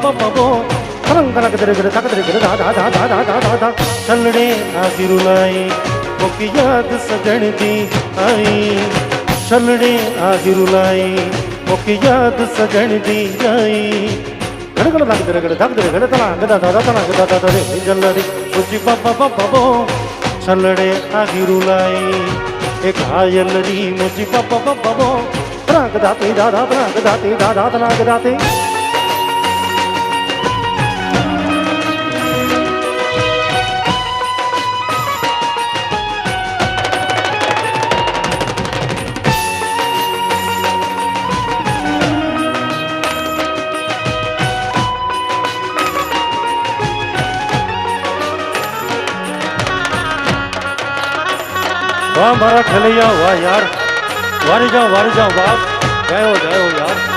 ಬಬೋ छलड़े आगिरुलाई मोकी याद सजण दी आई छलड़े आगिरुलाई मोकी याद सजण दी आई गड़गड़ लग गड़गड़ धक गड़ तना गदा दादा तना गदा दादा रे जल्लरी उची बबो छलड़े आगिरुलाई एक आयलरी मुझी बबो तना गदाते दादा तना गदाते दादा तना गदाते वाह मारा खेलैया वाह यार वारी जाओ वाह जय हो यार।